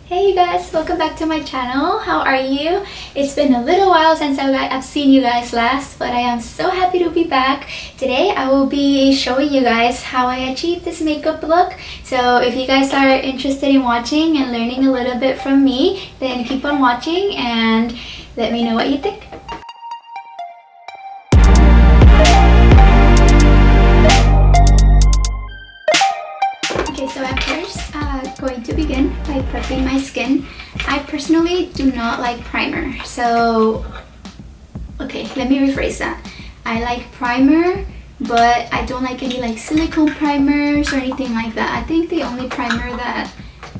Hey you guys, welcome back to my channel. How are you? It's been a little while since I've seen you guys last, but I am so happy to be back. Today I will be showing you guys how I achieved this makeup look. So if you guys are interested in watching and learning a little bit from me, then keep on watching and let me know what you think. Okay, so I'm first going to begin by prepping my skin. I personally do not like primer, so okay, let me rephrase that. I like primer, but I don't like any like silicone primers or anything like that. I think the only primer that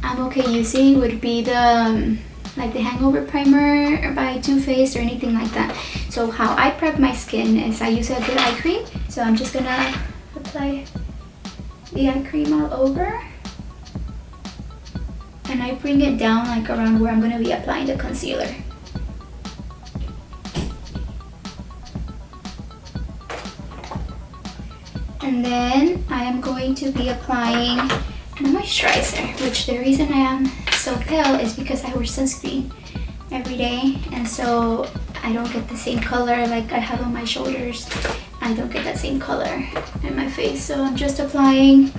I'm okay using would be the like the hangover primer by Too Faced or anything like that. So how I prep my skin is I use a good eye cream. So I'm just gonna apply the eye cream all over, and I bring it down like around where I'm going to be applying the concealer. And then I am going to be applying moisturizer, which the reason I am so pale is because I wear sunscreen every day, and so I don't get the same color like I have on my shoulders. I don't get that same color in my face, so I'm just applying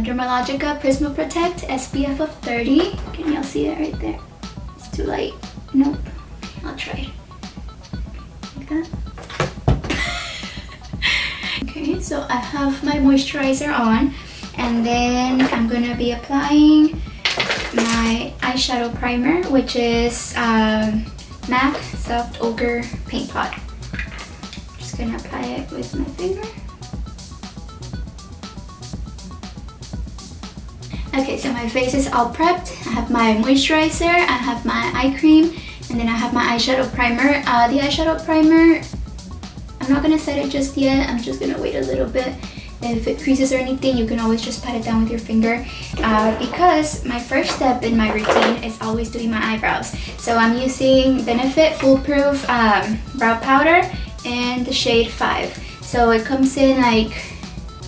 Dermalogica Prisma Protect SPF of 30. Can y'all see it right there? It's too light. Nope. I'll try it. Like that. Okay, so I have my moisturizer on, and then I'm gonna be applying my eyeshadow primer, which is MAC Soft Ochre Paint Pot. Just gonna apply it with my finger. Okay, so my face is all prepped. I have my moisturizer, I have my eye cream, and then I have my eyeshadow primer. The eyeshadow primer, I'm not gonna set it just yet. I'm just gonna wait a little bit. If it creases or anything, you can always just pat it down with your finger, because my first step in my routine is always doing my eyebrows. So I'm using Benefit Foolproof Brow Powder in the shade 5. So it comes in like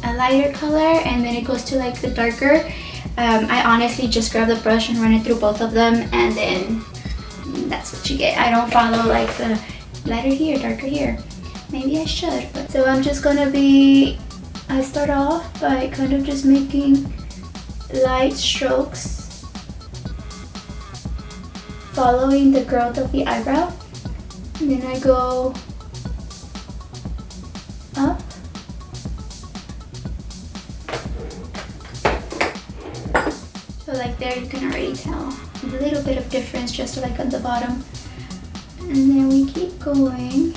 a lighter color, and then it goes to like the darker. I honestly just grab the brush and run it through both of them, and then that's what you get. I don't follow like the lighter here, darker here. Maybe I should, but so I'm just gonna be, I start off by kind of just making light strokes following the growth of the eyebrow, and then I go up. So like there you can already tell a little bit of difference just like at the bottom. And then we keep going.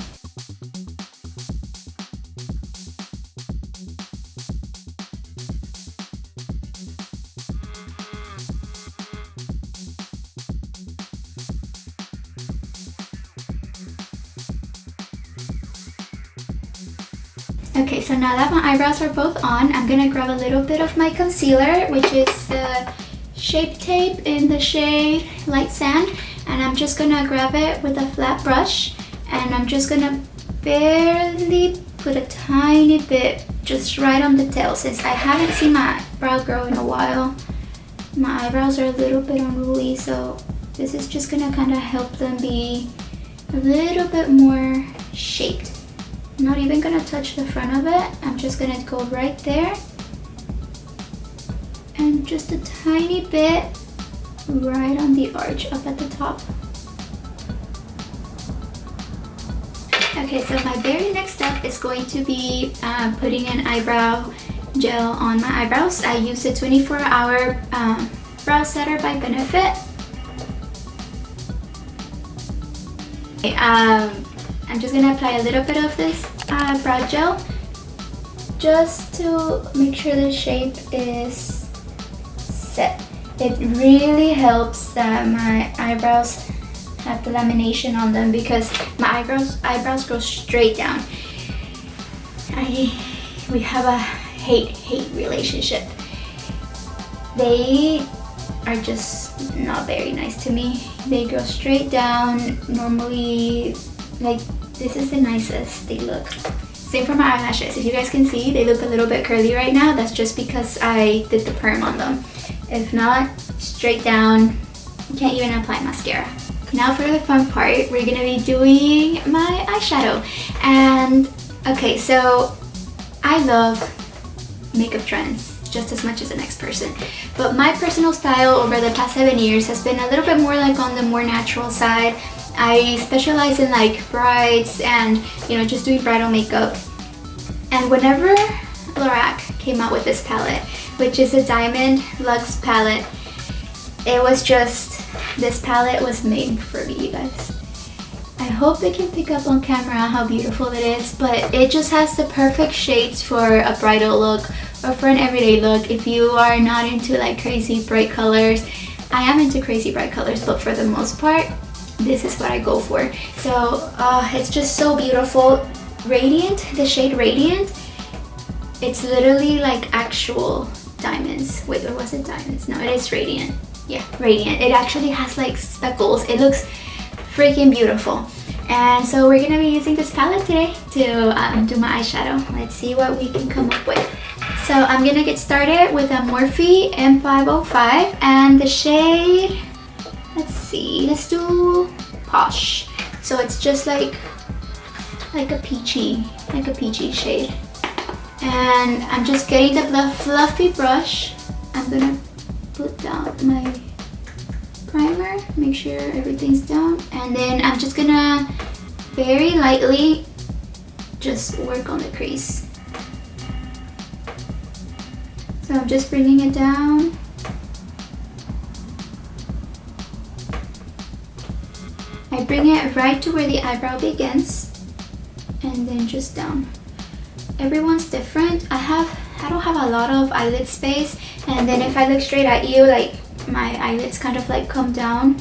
Okay, so now that my eyebrows are both on, I'm gonna grab a little bit of my concealer, which is the Shape Tape in the shade Light Sand, and I'm just gonna grab it with a flat brush, and I'm just gonna barely put a tiny bit just right on the tail. Since I haven't seen my brow grow in a while, my eyebrows are a little bit unruly, so this is just gonna kind of help them be a little bit more shaped. I'm not even gonna touch the front of it. I'm just gonna go right there, and just a tiny bit right on the arch up at the top. Okay, so my very next step is going to be putting an eyebrow gel on my eyebrows. I use the 24-hour brow setter by Benefit. Okay, I'm just gonna apply a little bit of this brow gel just to make sure the shape is set. It really helps that my eyebrows have the lamination on them, because my eyebrows go straight down. We have a hate relationship. They are just not very nice to me. They go straight down. Normally, like, this is the nicest they look. Same for my eyelashes. If you guys can see, they look a little bit curly right now. That's just because I did the perm on them. If not, straight down, can't even apply mascara. Now for the fun part, we're gonna be doing my eyeshadow. And okay, so I love makeup trends just as much as the next person, but my personal style over the past 7 years has been a little bit more like on the more natural side. I specialize in like brides and, you know, just doing bridal makeup. And whenever Lorac came out with this palette, which is a Diamond Lux palette, it was just, this palette was made for me, you guys. I hope they can pick up on camera how beautiful it is, but it just has the perfect shades for a bridal look or for an everyday look. If you are not into like crazy bright colors, I am into crazy bright colors, but for the most part, this is what I go for. So it's just so beautiful. Radiant, the shade Radiant, it's literally like actual diamonds. Wait, or was it diamonds? No, it is Radiant. Yeah, Radiant. It actually has like speckles. It looks freaking beautiful. And so we're gonna be using this palette today to do my eyeshadow. Let's see what we can come up with. So I'm gonna get started with a Morphe M505 and the shade, let's see, let's do Posh. So it's just like a peachy shade. And I'm just getting the fluffy brush. I'm gonna put down my primer, make sure everything's down, and then I'm just gonna very lightly just work on the crease. So I'm just bringing it down. I bring it right to where the eyebrow begins and then just down. Everyone's different. I don't have a lot of eyelid space, and then if I look straight at you, like my eyelids kind of like come down.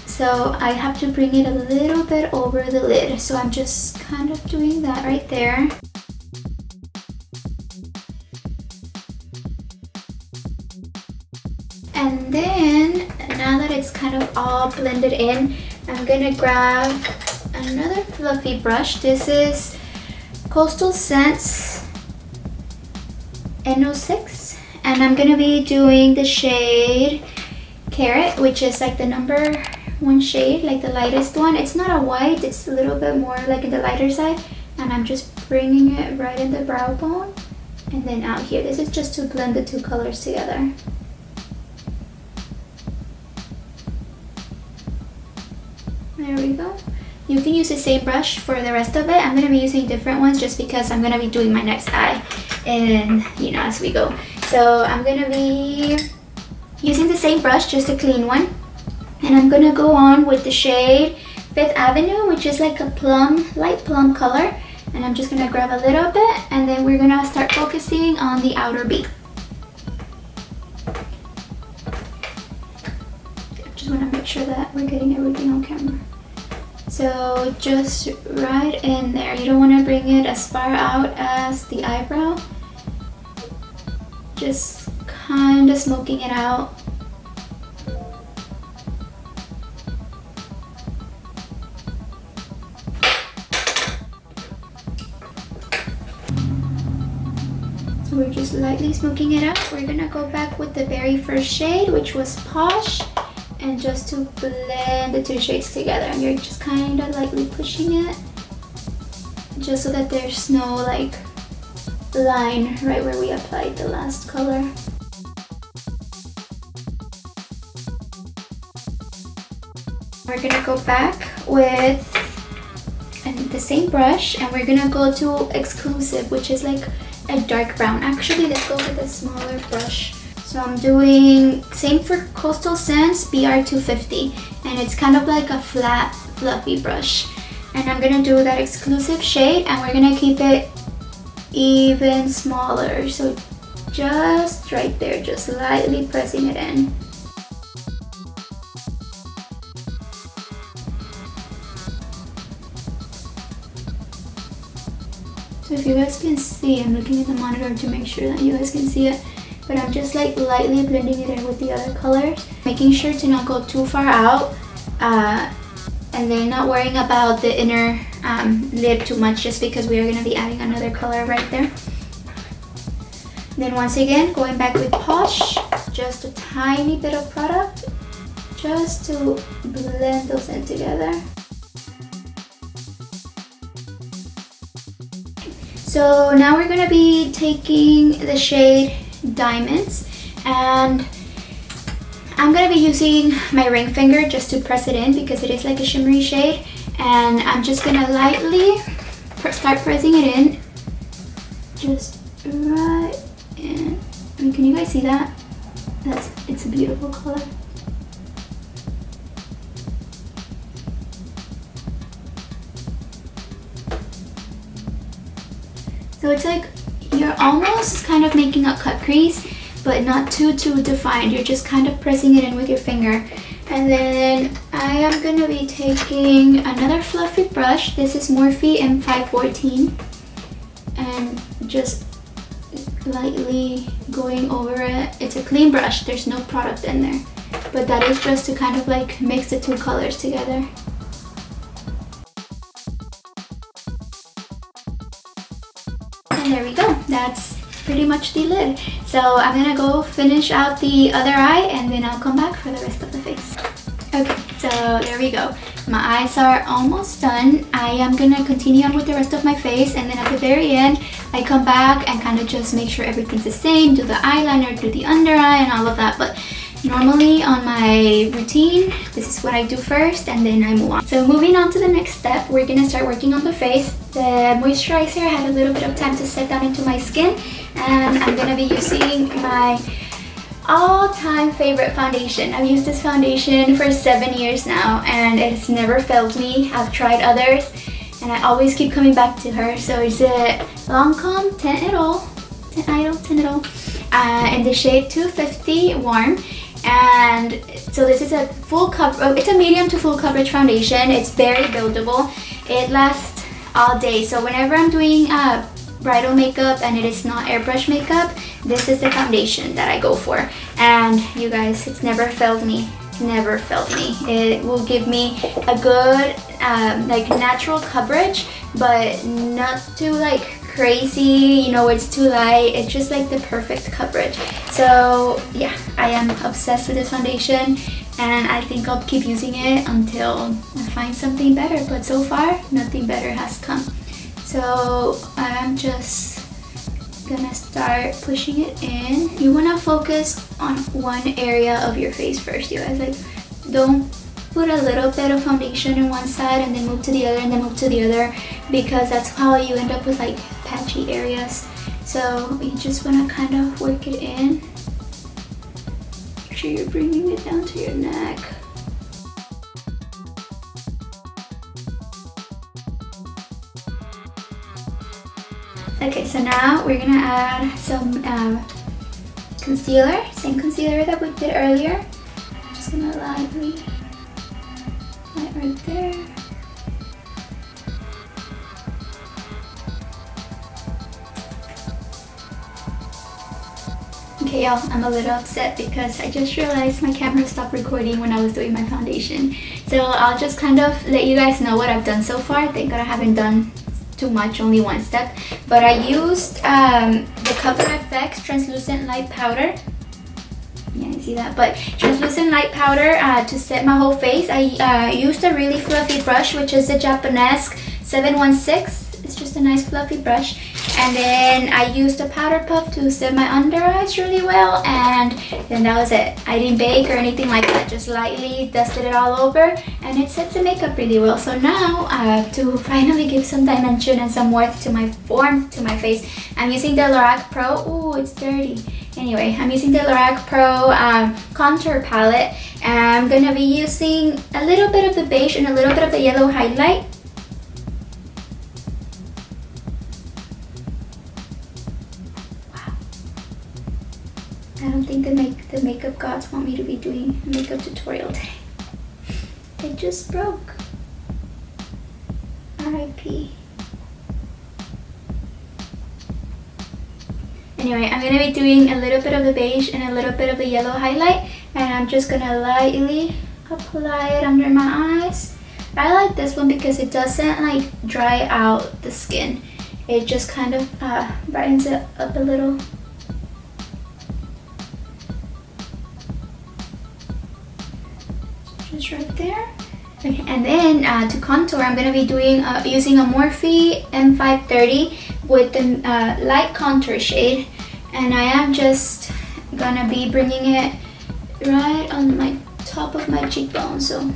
So I have to bring it a little bit over the lid. So I'm just kind of doing that right there. And then, now that it's kind of all blended in, I'm gonna grab another fluffy brush. This is Coastal Scents N06, and I'm gonna be doing the shade Carrot, which is like the number 1 shade, like the lightest one. It's not a white, it's a little bit more like in the lighter side, and I'm just bringing it right in the brow bone and then out here. This is just to blend the 2 colors together. There we go. You can use the same brush for the rest of it. I'm going to be using different ones just because I'm going to be doing my next eye and, you know, as we go. So I'm going to be using the same brush, just a clean one. And I'm going to go on with the shade Fifth Avenue, which is like a plum, light plum color. And I'm just going to grab a little bit, and then we're going to start focusing on the outer beak. Just want to make sure that we're getting everything on camera. So just right in there. You don't want to bring it as far out as the eyebrow. Just kind of smoking it out. So we're just lightly smoking it out. We're gonna go back with the very first shade, which was Posh. And just to blend the 2 shades together, and you're just kind of lightly pushing it just so that there's no like line right where we applied the last color. We're gonna go back with the same brush, and we're gonna go to Exclusive, which is like a dark brown. Actually, let's go with a smaller brush. So I'm doing same for Coastal Scents BR250, and it's kind of like a flat fluffy brush. And I'm gonna do that Exclusive shade, and we're gonna keep it even smaller. So just right there, just lightly pressing it in. So if you guys can see, I'm looking at the monitor to make sure that you guys can see it. But I'm just like lightly blending it in with the other colors, making sure to not go too far out, and then not worrying about the inner lid too much, just because we are going to be adding another color right there. Then once again, going back with Posh, just a tiny bit of product, just to blend those in together. So now we're gonna be taking the shade Diamonds, and I'm gonna be using my ring finger just to press it in because it is like a shimmery shade, and I'm just gonna lightly start pressing it in, just right in. I mean, can you guys see that? It's a beautiful color. So it's like you're almost kind of making a cut crease, but not too defined. You're just kind of pressing it in with your finger. And then I am gonna be taking another fluffy brush. This is Morphe M514, and just lightly going over it. It's a clean brush, there's no product in there, but that is just to kind of like mix the two colors together. And there we go, that's pretty much the lid. So I'm gonna go finish out the other eye and then I'll come back for the rest of the face. Okay, so there we go. My eyes are almost done. I am gonna continue on with the rest of my face, and then at the very end I come back and kind of just make sure everything's the same, do the eyeliner, do the under eye and all of that. But normally on my routine, this is what I do first and then I move on. So moving on to the next step, we're gonna start working on the face. The moisturizer had a little bit of time to set down into my skin, and I'm gonna be using my all-time favorite foundation. I've used this foundation for 7 years now and it's never failed me. I've tried others and I always keep coming back to her. So it's a Lancome Teint Idole in the shade 250 Warm. And so this is a full cover, it's a medium to full coverage foundation. It's very buildable. It lasts all day. So whenever I'm doing bridal makeup and it is not airbrush makeup, this is the foundation that I go for. And you guys, it's never failed me. It's never failed me. It will give me a good like natural coverage, but not too like crazy, you know, it's too light. It's just like the perfect coverage. So yeah, I am obsessed with this foundation and I think I'll keep using it until I find something better, but so far nothing better has come. So I'm just gonna start pushing it in. You wanna focus on one area of your face first, you guys. Like, don't put a little bit of foundation in one side and then move to the other and then move to the other, because that's how you end up with like patchy areas. So you just wanna kind of work it in. Make sure you're bringing it down to your neck. Okay, so now we're gonna add some concealer, same concealer that we did earlier. I'm just gonna lightly, right there. Okay y'all, I'm a little upset because I just realized my camera stopped recording when I was doing my foundation. So I'll just kind of let you guys know what I've done so far. Thank God I haven't done too much, only one step. But I used the Cover FX Translucent Light Powder. Yeah, you see that? But translucent light powder to set my whole face. I used a really fluffy brush, which is a Japanese 716. It's just a nice fluffy brush. And then I used a powder puff to set my under eyes really well, and then that was it. I didn't bake or anything like that, just lightly dusted it all over, and it sets the makeup really well. So now to finally give some dimension and some warmth to my face, I'm using the Lorac Pro. Ooh, it's dirty. Anyway, I'm using the Lorac Pro contour palette, and I'm gonna be using a little bit of the beige and a little bit of the yellow highlight. I don't think the makeup gods want me to be doing a makeup tutorial today. It just broke. R.I.P. Anyway, I'm gonna be doing a little bit of the beige and a little bit of the yellow highlight, and I'm just gonna lightly apply it under my eyes. I like this one because it doesn't like dry out the skin. It just kind of brightens it up a little. just right there. Okay, and then to contour, I'm gonna be doing using a Morphe M530 with the light contour shade, and I am just gonna be bringing it right on my top of my cheekbone, so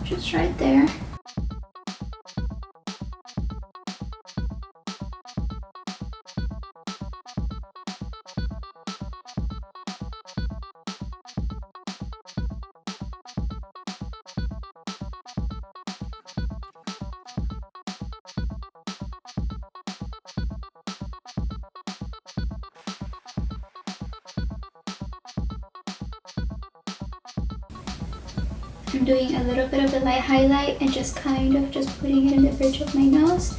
just right there. I'm doing a little bit of the light highlight and just kind of just putting it in the bridge of my nose.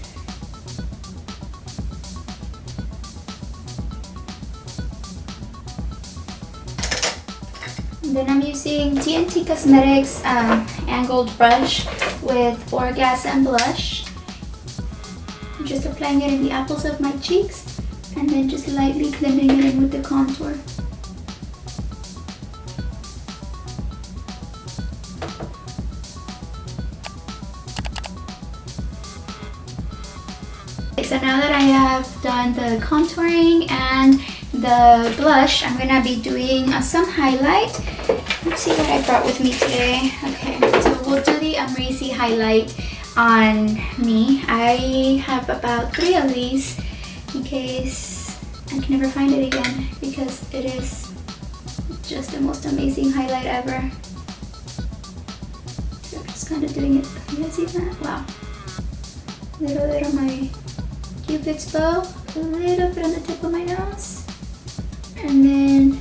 And then I'm using TNT Cosmetics angled brush with Orgasm blush. I'm just applying it in the apples of my cheeks and then just lightly blending it in with the contour. So now that I have done the contouring and the blush, I'm gonna be doing some highlight. Let's see what I brought with me today. Okay, so we'll do the Amrezy highlight on me. I have about 3 of these in case I can never find it again, because it is just the most amazing highlight ever. So I'm just kind of doing it. You guys see that? Wow. Little bit on my Cupid's bow, a little bit on the tip of my nose, and then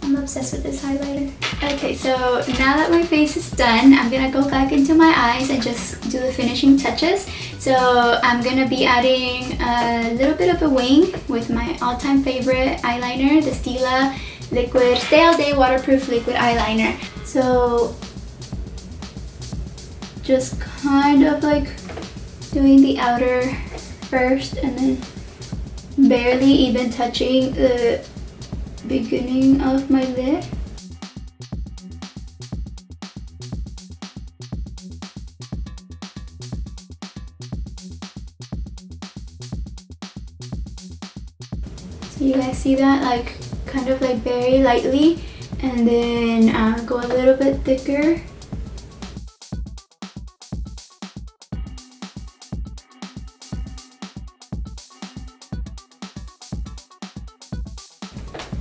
I'm obsessed with this highlighter. Okay, so now that my face is done, I'm gonna go back into my eyes and just do the finishing touches. So I'm gonna be adding a little bit of a wing with my all-time favorite eyeliner, the Stila liquid Stay All Day waterproof liquid eyeliner. So just kind of like doing the outer first and then barely even touching the beginning of my lid. So you guys see that? Like kind of like very lightly, and then go a little bit thicker.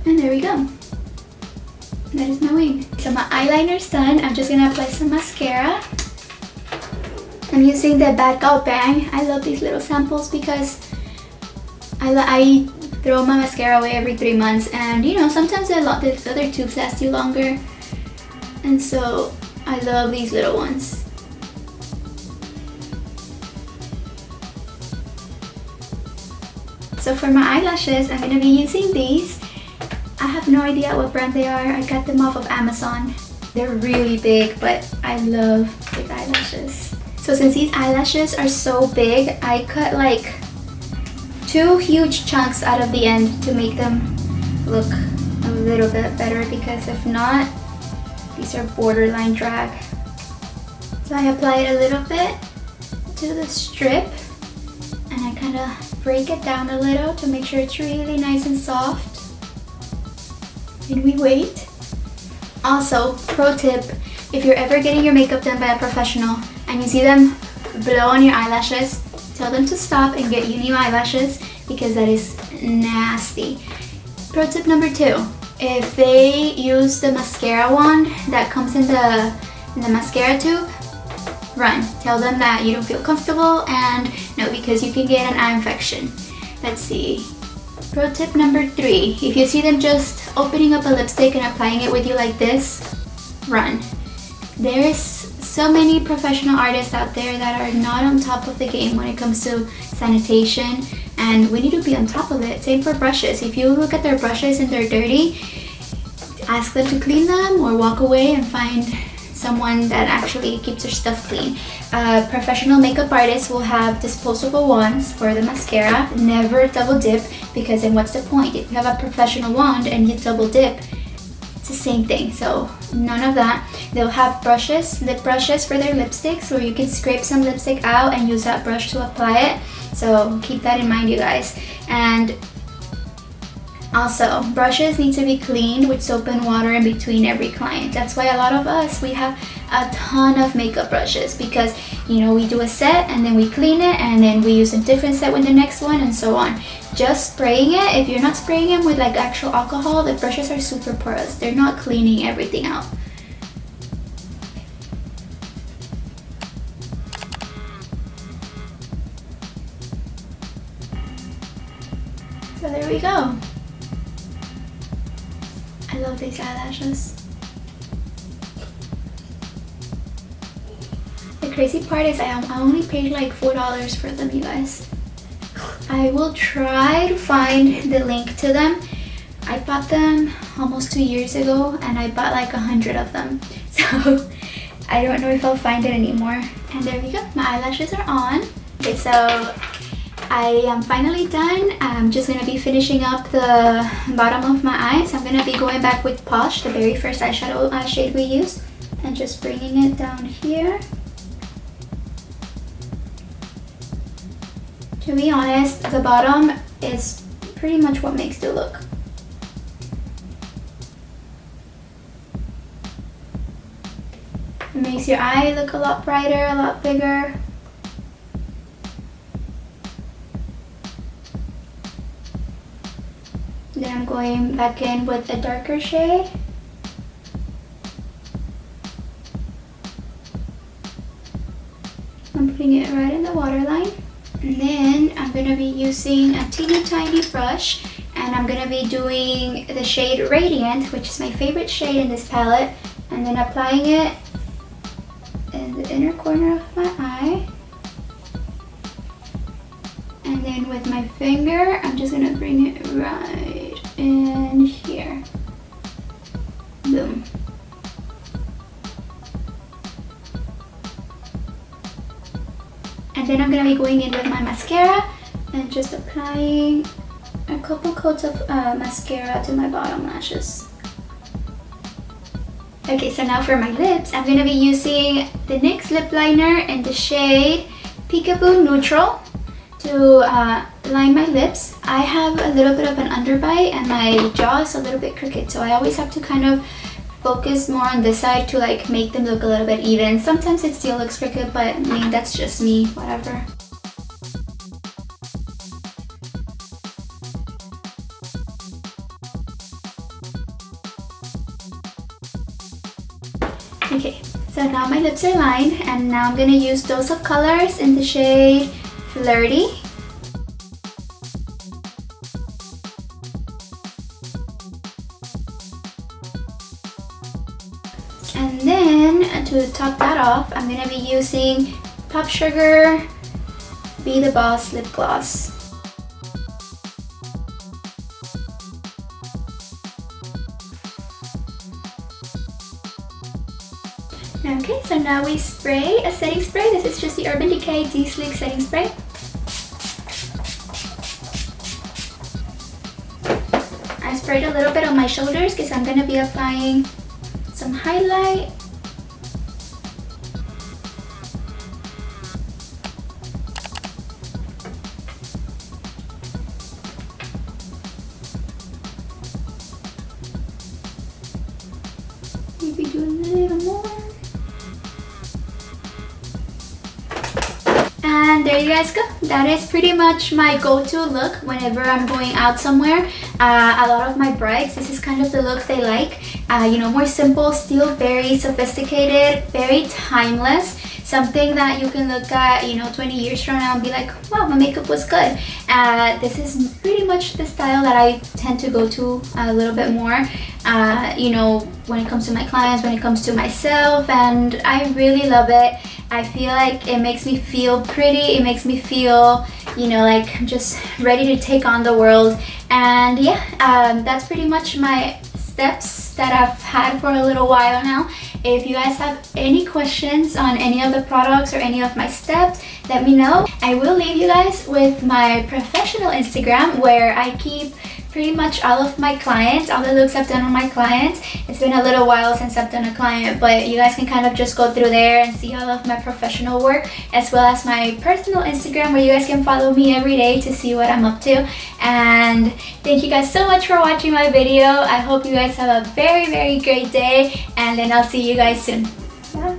And there we go. That is my wing. So my eyeliner's done. I'm just gonna apply some mascara. I'm using the Bad Gal Bang. I love these little samples because I throw my mascara away every 3 months, and you know, sometimes the other tubes last you longer, and so I love these little ones. So for my eyelashes, I'm gonna be using these. I have no idea what brand they are. I got them off of Amazon. They're really big, but I love big eyelashes. So since these eyelashes are so big, I cut like 2 huge chunks out of the end to make them look a little bit better, because if not, these are borderline drag. So I apply it a little bit to the strip, and I kind of break it down a little to make sure it's really nice and soft. And we wait. Also, pro tip, if you're ever getting your makeup done by a professional and you see them blow on your eyelashes, tell them to stop and get you new eyelashes, because that is nasty. Pro tip number 2, if they use the mascara wand that comes in the mascara tube, run. Tell them that you don't feel comfortable, and no, because you can get an eye infection. Let's see. Pro tip number 3, if you see them just opening up a lipstick and applying it with you like this, run. There is so many professional artists out there that are not on top of the game when it comes to sanitation, and we need to be on top of it. Same for brushes. If you look at their brushes and they're dirty, ask them to clean them or walk away and find someone that actually keeps their stuff clean. Professional makeup artists will have disposable wands for the mascara. Never double dip, because then what's the point? If you have a professional wand and you double dip, it's the same thing. So none of that. They'll have brushes, lip brushes for their lipsticks, where you can scrape some lipstick out and use that brush to apply it. So keep that in mind, you guys. And also, brushes need to be cleaned with soap and water in between every client. That's why a lot of us, we have a ton of makeup brushes, because you know, we do a set and then we clean it and then we use a different set with the next one and so on. Just spraying it, if you're not spraying them with like actual alcohol, the brushes are super porous. They're not cleaning everything out. So there we go. I love these eyelashes. The crazy part is I only paid like $4 for them, you guys. I will try to find the link to them. I bought them almost 2 years ago and I bought like 100 of them. So I don't know if I'll find it anymore. And there we go, my eyelashes are on. Okay, so I am finally done. I'm just gonna be finishing up the bottom of my eyes. I'm gonna be going back with Posh, the very first eyeshadow shade we used, and just bringing it down here. To be honest, the bottom is pretty much what makes the look. It makes your eye look a lot brighter, a lot bigger. Then I'm going back in with a darker shade. I'm putting it right in the waterline. And then I'm going to be using a teeny tiny brush, and I'm going to be doing the shade Radiant, which is my favorite shade in this palette, and then applying it in the inner corner of my eye. And then with my finger, I'm just going to bring it right in here. Boom. And then I'm going to be going in with my mascara and just applying a couple coats of mascara to my bottom lashes. Okay, so now for my lips, I'm going to be using the NYX lip liner in the shade Peekaboo Neutral to line my lips. I have a little bit of an underbite and my jaw is a little bit crooked, so I always have to kind of focus more on this side to like make them look a little bit even. Sometimes it still looks crooked, but I mean, that's just me, whatever. Okay, so now my lips are lined, and now I'm gonna use Dose of Colors in the shade Flirty. And then to top that off, I'm gonna be using Pop Sugar Be the Boss Lip Gloss. Okay, so now we spray a setting spray. This is just the Urban Decay De-Sleek Setting Spray. I sprayed a little bit on my shoulders because I'm going to be applying some highlight. Maybe do a little more. And there you guys go. That is pretty much my go-to look whenever I'm going out somewhere. A lot of my brides, this is kind of the look they like. You know, more simple, still very sophisticated, very timeless. Something that you can look at, you know, 20 years from now and be like, wow, my makeup was good. This is pretty much the style that I tend to go to a little bit more, you know, when it comes to my clients, when it comes to myself, and I really love it. I feel like it makes me feel pretty, it makes me feel, you know, like I'm just ready to take on the world. And yeah, that's pretty much my steps that I've had for a little while now. If you guys have any questions on any of the products or any of my steps, let me know. I will leave you guys with my professional Instagram where I keep pretty much all of my clients, all the looks I've done on my clients. It's been a little while since I've done a client, but you guys can kind of just go through there and see all of my professional work, as well as my personal Instagram, where you guys can follow me every day to see what I'm up to. And thank you guys so much for watching my video. I hope you guys have a very, very great day, and then I'll see you guys soon. Bye.